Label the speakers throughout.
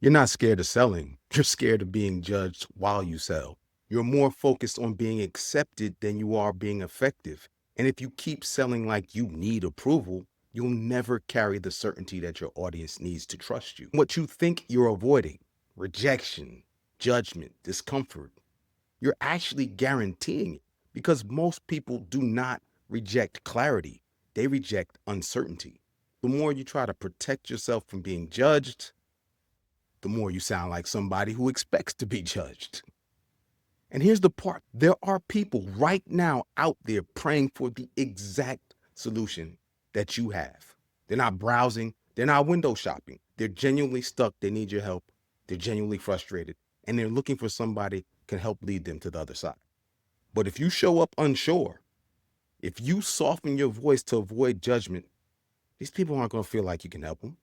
Speaker 1: You're not scared of selling. You're scared of being judged while you sell. You're more focused on being accepted than you are being effective. And if you keep selling like you need approval, you'll never carry the certainty that your audience needs to trust you. What you think you're avoiding, rejection, judgment, discomfort, you're actually guaranteeing it because most people do not reject clarity, they reject uncertainty. The more you try to protect yourself from being judged, the more you sound like somebody who expects to be judged. And here's the part, there are people right now out there praying for the exact solution that you have. They're not browsing, they're not window shopping. They're genuinely stuck, they need your help, they're genuinely frustrated, and they're looking for somebody can help lead them to the other side. But if you show up unsure, if you soften your voice to avoid judgment, these people aren't going to feel like you can help them.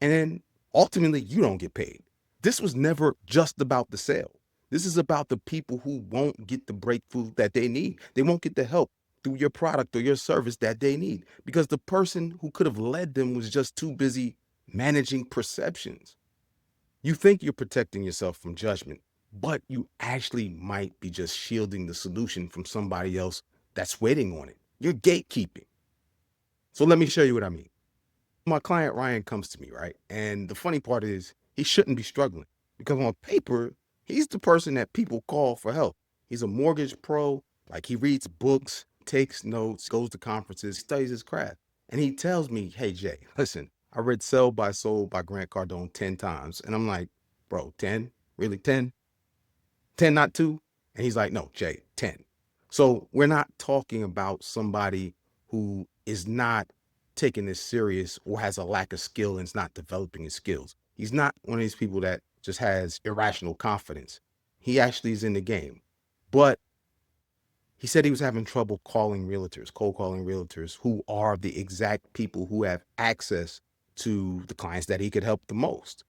Speaker 1: And then ultimately, you don't get paid. This was never just about the sale. This is about the people who won't get the breakthrough that they need. They won't get the help through your product or your service that they need because the person who could have led them was just too busy managing perceptions. You think you're protecting yourself from judgment, but you actually might be just shielding the solution from somebody else that's waiting on it. You're gatekeeping. So let me show you what I mean. My client Ryan comes to me, right? And the funny part is he shouldn't be struggling because on paper, he's the person that people call for help. He's a mortgage pro, like he reads books, takes notes, goes to conferences, studies his craft. And he tells me, hey, Jay, listen, I read Sell by Soul by Grant Cardone 10 times. And I'm like, bro, 10? Really 10? 10, not 2? And he's like, no, Jay, 10. So we're not talking about somebody who is not taking this serious or has a lack of skill and is not developing his skills. He's not one of these people that just has irrational confidence. He actually is in the game. But he said he was having trouble calling realtors, cold calling realtors who are the exact people who have access to the clients that he could help the most.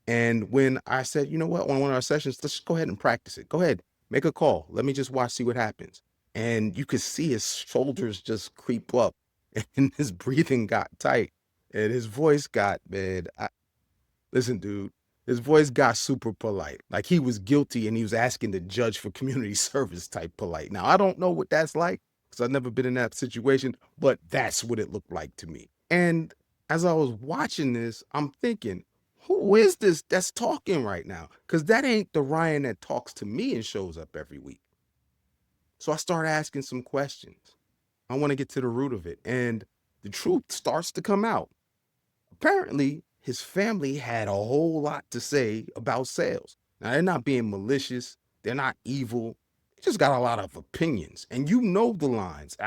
Speaker 1: And when I said, you know what, on one of our sessions, let's go ahead and practice it. Go ahead, make a call. Let me just watch, see what happens. And you could see his shoulders just creep up and his breathing got tight and his voice got, man, listen, dude, his voice got super polite. Like he was guilty and he was asking the judge for community service type polite. Now, I don't know what that's like because I've never been in that situation, but that's what it looked like to me. And as I was watching this, I'm thinking, who is this that's talking right now? Because that ain't the Ryan that talks to me and shows up every week. So I start asking some questions. I want to get to the root of it. And the truth starts to come out. Apparently, his family had a whole lot to say about sales. Now, they're not being malicious, they're not evil, they just got a lot of opinions. And you know the lines.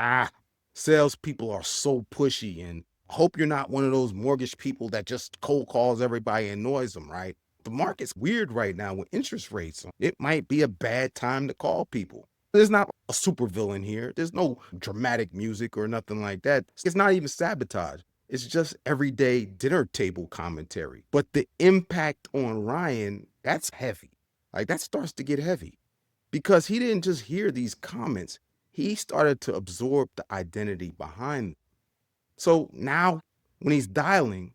Speaker 1: Salespeople are so pushy, and I hope you're not one of those mortgage people that just cold calls everybody and annoys them, right? The market's weird right now with interest rates. It might be a bad time to call people. There's not a supervillain here. There's no dramatic music or nothing like that. It's not even sabotage. It's just everyday dinner table commentary. But the impact on Ryan, that's heavy. Like that starts to get heavy because he didn't just hear these comments. He started to absorb the identity behind them. So now when he's dialing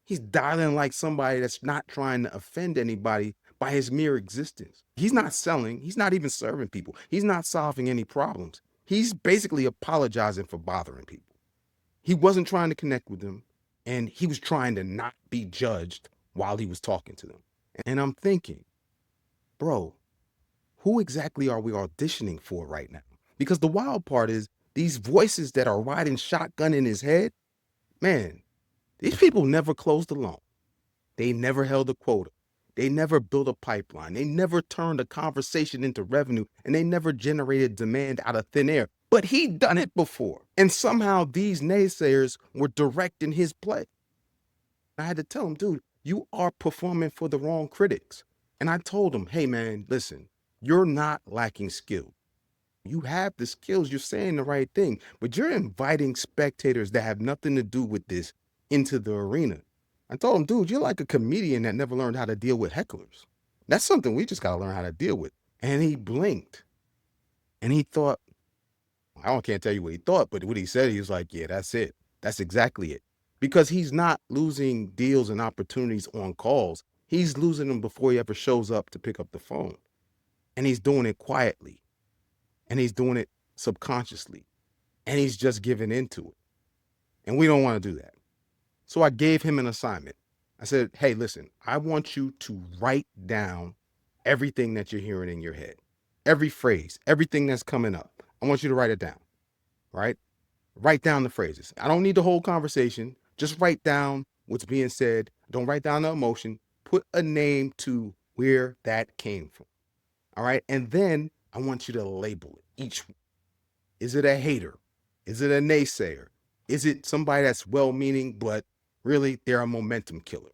Speaker 1: like somebody that's not trying to offend anybody by his mere existence. He's not selling. He's not even serving people. He's not solving any problems. He's basically apologizing for bothering people. He wasn't trying to connect with them, and he was trying to not be judged while he was talking to them. And I'm thinking, bro, who exactly are we auditioning for right now? Because the wild part is these voices that are riding shotgun in his head, man, these people never closed a loan. They never held a quota. They never built a pipeline. They never turned a conversation into revenue, and they never generated demand out of thin air. But he'd done it before. And somehow these naysayers were directing his play. I had to tell him, dude, you are performing for the wrong critics. And I told him, hey, man, listen, you're not lacking skill. You have the skills, you're saying the right thing, but you're inviting spectators that have nothing to do with this into the arena. I told him, dude, you're like a comedian that never learned how to deal with hecklers. That's something we just got to learn how to deal with. And he blinked and he thought, can't tell you what he thought, but what he said, he was like, yeah, that's it. That's exactly it. Because he's not losing deals and opportunities on calls. He's losing them before he ever shows up to pick up the phone. And he's doing it quietly. And he's doing it subconsciously. And he's just giving into it. And we don't want to do that. So I gave him an assignment. I said, hey, listen, I want you to write down everything that you're hearing in your head, every phrase, everything that's coming up. I want you to write it down, right? Write down the phrases. I don't need the whole conversation. Just write down what's being said. Don't write down the emotion. Put a name to where that came from. All right. And then I want you to label it. Each. Is it a hater? Is it a naysayer? Is it somebody that's well meaning, but really they're a momentum killer?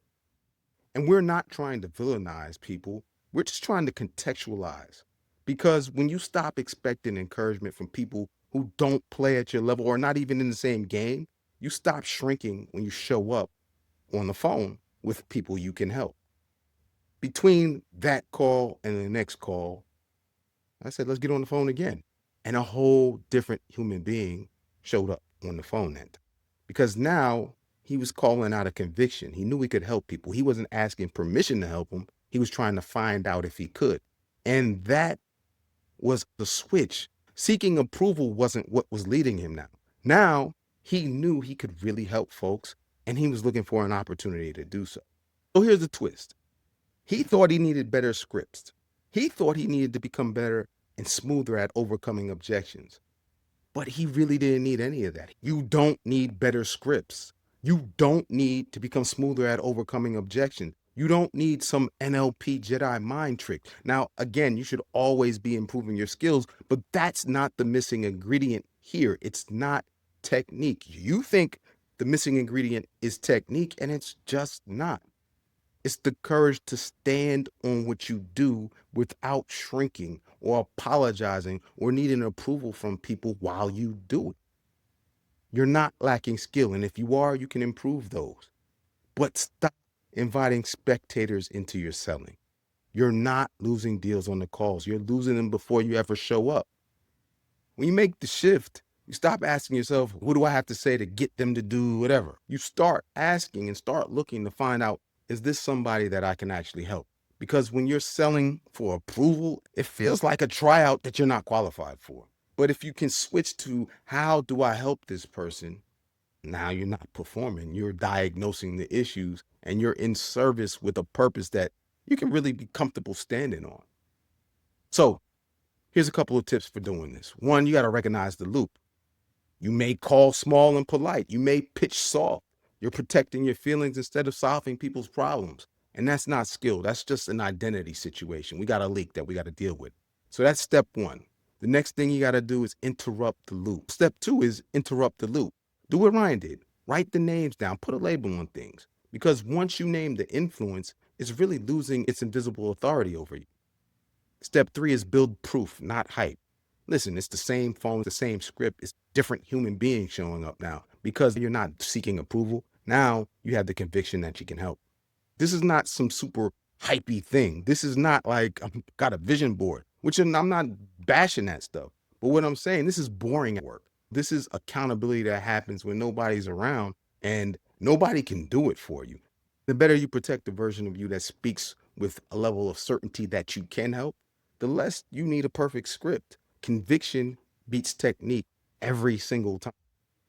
Speaker 1: And we're not trying to villainize people. We're just trying to contextualize. Because when you stop expecting encouragement from people who don't play at your level or not even in the same game, you stop shrinking when you show up on the phone with people you can help. Between that call and the next call, I said, let's get on the phone again. And a whole different human being showed up on the phone that time. Because now he was calling out a conviction. He knew he could help people. He wasn't asking permission to help them. He was trying to find out if he could. And that was the switch. Seeking approval wasn't what was leading him now. Now he knew he could really help folks, and he was looking for an opportunity to do so. So here's the twist. He thought he needed better scripts. He thought he needed to become better and smoother at overcoming objections. But he really didn't need any of that. You don't need better scripts. You don't need to become smoother at overcoming objections. You don't need some NLP Jedi mind trick. Now, again, you should always be improving your skills, but that's not the missing ingredient here. It's not technique. You think the missing ingredient is technique, and it's just not. It's the courage to stand on what you do without shrinking or apologizing or needing approval from people while you do it. You're not lacking skill, and if you are, you can improve those. But stop inviting spectators into your selling. You're not losing deals on the calls. You're losing them before you ever show up. When you make the shift, you stop asking yourself, what do I have to say to get them to do whatever? You start asking and start looking to find out, is this somebody that I can actually help? Because when you're selling for approval, it feels like a tryout that you're not qualified for. But if you can switch to, how do I help this person? Now you're not performing. You're diagnosing the issues and you're in service with a purpose that you can really be comfortable standing on. So here's a couple of tips for doing this. One, you got to recognize the loop. You may call small and polite. You may pitch soft. You're protecting your feelings instead of solving people's problems. And that's not skill. That's just an identity situation. We got a leak that we got to deal with. So that's step one. The next thing you got to do is interrupt the loop. Step two is interrupt the loop. Do what Ryan did. Write the names down. Put a label on things. Because once you name the influence, it's really losing its invisible authority over you. Step three is build proof, not hype. Listen, it's the same phone, the same script. It's different human beings showing up now because you're not seeking approval. Now you have the conviction that you can help. This is not some super hypey thing. This is not like I've got a vision board, which I'm not bashing that stuff. But what I'm saying, this is boring work. This is accountability that happens when nobody's around and nobody can do it for you. The better you protect the version of you that speaks with a level of certainty that you can help, the less you need a perfect script. Conviction beats technique every single time.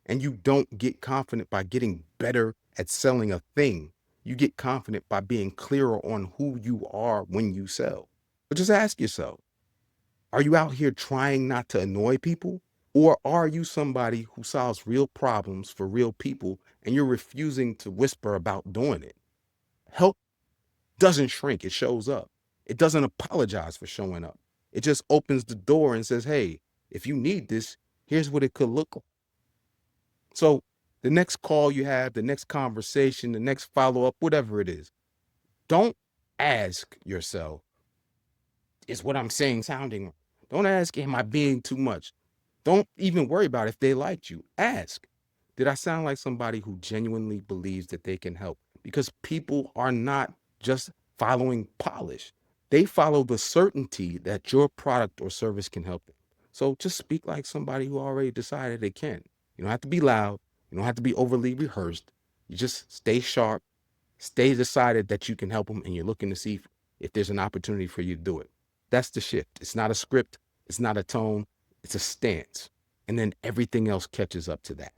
Speaker 1: And you don't get confident by getting better at selling a thing. You get confident by being clearer on who you are when you sell. But just ask yourself, are you out here trying not to annoy people? Or are you somebody who solves real problems for real people and you're refusing to whisper about doing it? Help doesn't shrink, it shows up. It doesn't apologize for showing up. It just opens the door and says, hey, if you need this, here's what it could look like. So the next call you have, the next conversation, the next follow-up, whatever it is, don't ask yourself, is what I'm saying sounding right? Don't ask, am I being too much? Don't even worry about if they liked you. Ask, did I sound like somebody who genuinely believes that they can help? Because people are not just following polish. They follow the certainty that your product or service can help them. So just speak like somebody who already decided they can. You don't have to be loud. You don't have to be overly rehearsed. You just stay sharp, Stay decided that you can help them and you're looking to see if there's an opportunity for you to do it. That's the shift. It's not a script. It's not a tone. It's a stance. And then everything else catches up to that.